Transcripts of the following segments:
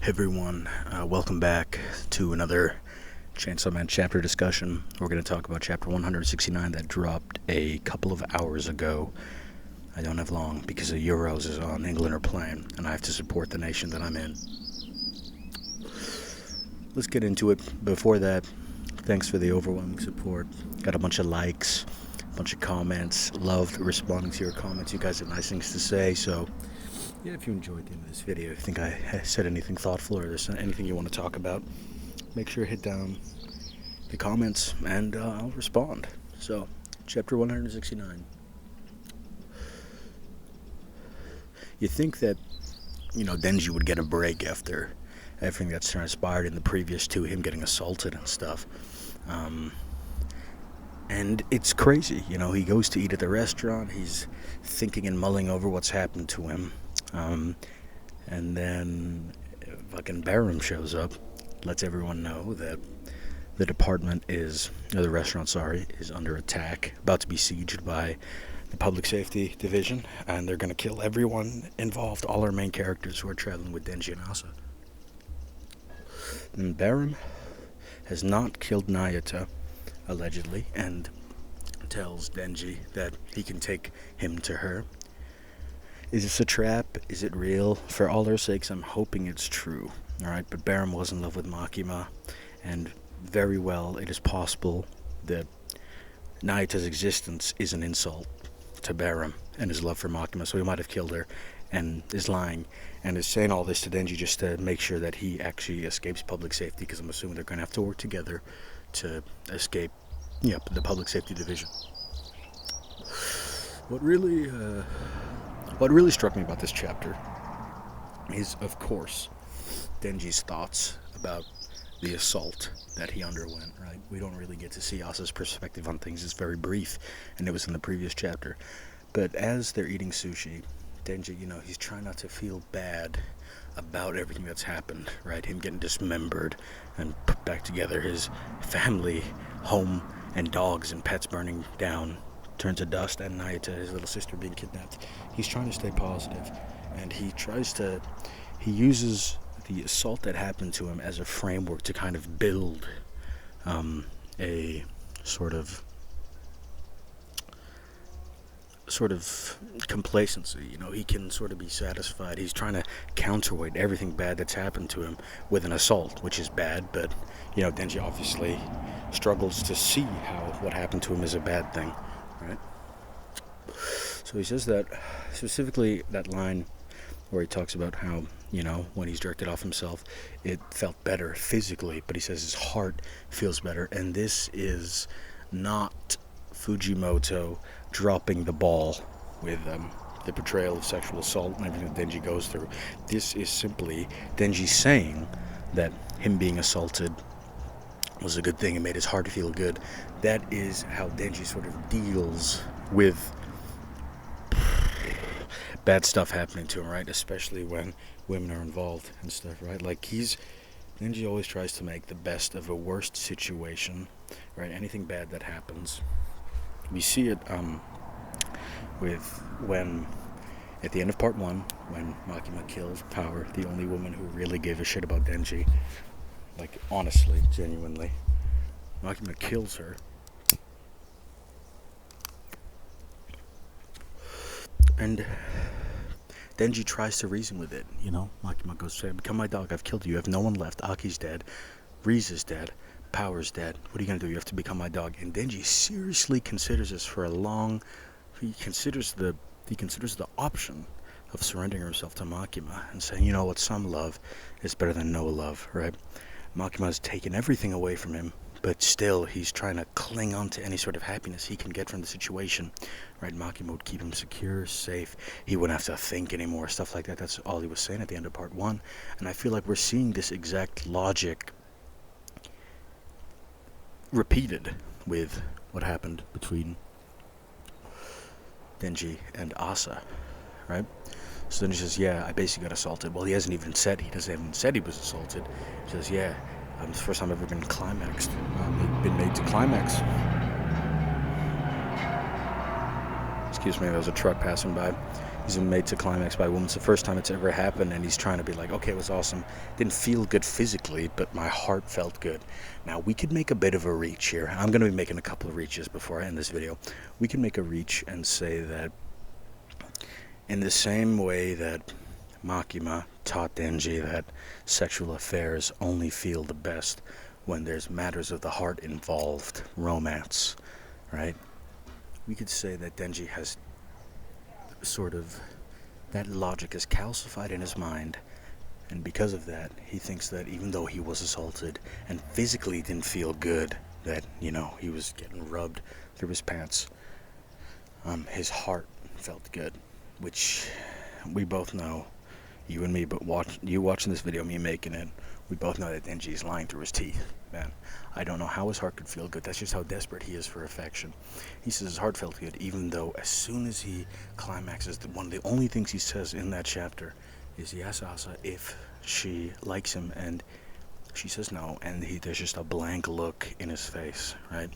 Everyone, welcome back to another Chainsaw Man chapter discussion. We're going to talk about chapter 169 that dropped a couple of hours ago. I don't have long because the Euros is on, England are playing, and I have to support the nation that I'm in. Let's get into it. Before that, thanks for the overwhelming support. Got a bunch of likes, a bunch of comments. Loved responding to your comments. You guys have nice things to say, so yeah, if you enjoyed the end of this video, if you think I said anything thoughtful or there's anything you want to talk about, make sure to hit down the comments and I'll respond. So, chapter 169. You think that, Denji would get a break after everything that's transpired in the previous two, him getting assaulted and stuff. And it's crazy, he goes to eat at the restaurant, he's thinking and mulling over what's happened to him. And then fucking Barem shows up, lets everyone know that the restaurant is under attack, about to be sieged by the public safety division, and they're going to kill everyone involved, all our main characters who are traveling with Denji and Asa. And Barem has not killed Nayuta, allegedly, and tells Denji that he can take him to her. Is this a trap? Is it real? For all their sakes, I'm hoping it's true. Alright, but Barem was in love with Makima, and very well it is possible that Nayuta's existence is an insult to Barem and his love for Makima, so he might have killed her and is lying and is saying all this to Denji just to make sure that he actually escapes public safety, because I'm assuming they're going to have to work together to escape the public safety division. What really struck me about this chapter is, of course, Denji's thoughts about the assault that he underwent, right? We don't really get to see Asa's perspective on things. It's very brief, and it was in the previous chapter. But as they're eating sushi, Denji, he's trying not to feel bad about everything that's happened, right? Him getting dismembered and put back together, his family, home, and dogs and pets burning down, turned to dust, and Nayuta, his little sister, being kidnapped. He's trying to stay positive, and he uses the assault that happened to him as a framework to kind of build a sort of complacency. He can sort of be satisfied. He's trying to counterweight everything bad that's happened to him with an assault, which is bad, but Denji obviously struggles to see how what happened to him is a bad thing, right? So he says that, specifically that line where he talks about how, when he's jerked it off himself, it felt better physically, but he says his heart feels better, and this is not Fujimoto dropping the ball with the portrayal of sexual assault and everything that Denji goes through. This is simply Denji saying that him being assaulted was a good thing and made his heart feel good. That is how Denji sort of deals with bad stuff happening to him, right? Especially when women are involved and stuff, right? Like, Denji always tries to make the best of a worst situation, right? Anything bad that happens. We see it at the end of part 1, when Makima kills Power, the only woman who really gave a shit about Denji. Like, honestly, genuinely. Makima kills her. And Denji tries to reason with it, Makima goes, become my dog, I've killed you, you have no one left, Aki's dead, Riz is dead, Power's dead, what are you going to do? You have to become my dog. And Denji seriously considers this for he considers the option of surrendering himself to Makima and saying, what, some love is better than no love, right? Makima's taken everything away from him, but still he's trying to cling on to any sort of happiness he can get from the situation, right? Makima would keep him secure, safe, he wouldn't have to think anymore, stuff like that. That's all he was saying at the end of part 1, and I feel like we're seeing this exact logic repeated with what happened between Denji and Asa, right? So then he says, yeah, I basically got assaulted. Well, he doesn't even said he was assaulted. He says, yeah, it's the first time I've ever been climaxed. Been made to climax. Excuse me, there was a truck passing by. He's been made to climax by a woman. It's the first time it's ever happened, and he's trying to be like, okay, it was awesome. Didn't feel good physically, but my heart felt good. Now, we could make a bit of a reach here. I'm going to be making a couple of reaches before I end this video. We can make a reach and say that in the same way that Makima taught Denji that sexual affairs only feel the best when there's matters of the heart involved, romance, right? We could say that Denji has sort of, that logic is calcified in his mind, and because of that, he thinks that even though he was assaulted and physically didn't feel good, that, you know, he was getting rubbed through his pants, his heart felt good, which we both know, you and me, but you watching this video, me making it, we both know that Denji is lying through his teeth, man. I don't know how his heart could feel good. That's just how desperate he is for affection. He says his heart felt good, even though as soon as he climaxes, one of the only things he says in that chapter is he asks Asa if she likes him, and she says no, and there's just a blank look in his face, right?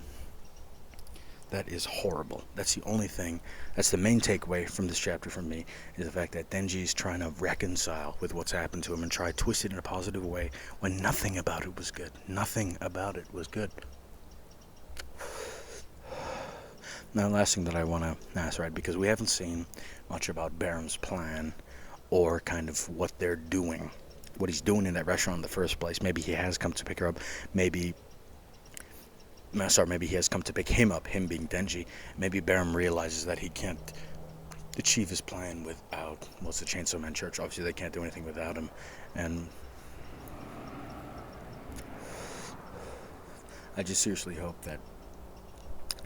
That is horrible. That's the only thing, that's the main takeaway from this chapter for me, is the fact that Denji's trying to reconcile with what's happened to him and try to twist it in a positive way when nothing about it was good. Nothing about it was good. Now, the last thing that I want to ask, right, because we haven't seen much about Barem's plan or kind of what they're doing, what he's doing in that restaurant in the first place. Maybe he has come to pick her up, maybe he has come to pick him up, him being Denji. Maybe Barem realizes that he can't achieve his plan without, well, it's the Chainsaw Man Church. Obviously, they can't do anything without him. And I just seriously hope that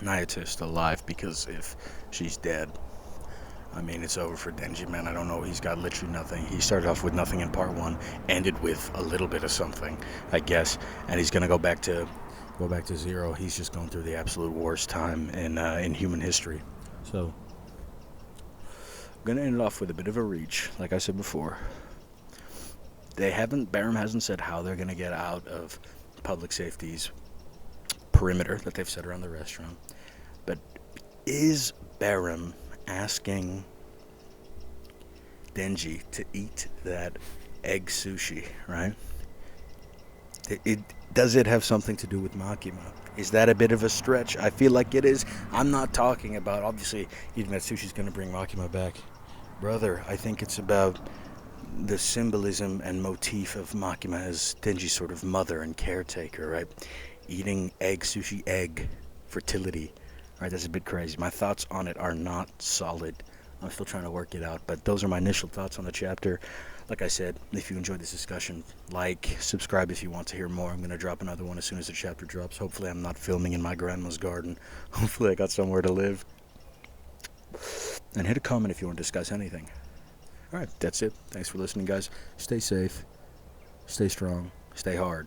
Nayuta is still alive, because if she's dead, I mean, it's over for Denji, man. I don't know. He's got literally nothing. He started off with nothing in part 1, ended with a little bit of something, I guess. And he's going to go back to zero. He's just going through the absolute worst time in human history. So I'm gonna end it off with a bit of a reach, like I said before. Barem hasn't said how they're gonna get out of public safety's perimeter that they've set around the restaurant. But is Barem asking Denji to eat that egg sushi, right? Does it have something to do with Makima? Is that a bit of a stretch? I feel like it is. I'm not talking about, obviously, eating that sushi's going to bring Makima back. Brother, I think it's about the symbolism and motif of Makima as Denji's sort of mother and caretaker, right? Eating egg sushi, egg, fertility. Right, that's a bit crazy. My thoughts on it are not solid. I'm still trying to work it out, but those are my initial thoughts on the chapter. Like I said, if you enjoyed this discussion, like, subscribe if you want to hear more. I'm going to drop another one as soon as the chapter drops. Hopefully I'm not filming in my grandma's garden. Hopefully I got somewhere to live. And hit a comment if you want to discuss anything. Alright, that's it. Thanks for listening, guys. Stay safe, stay strong, stay hard.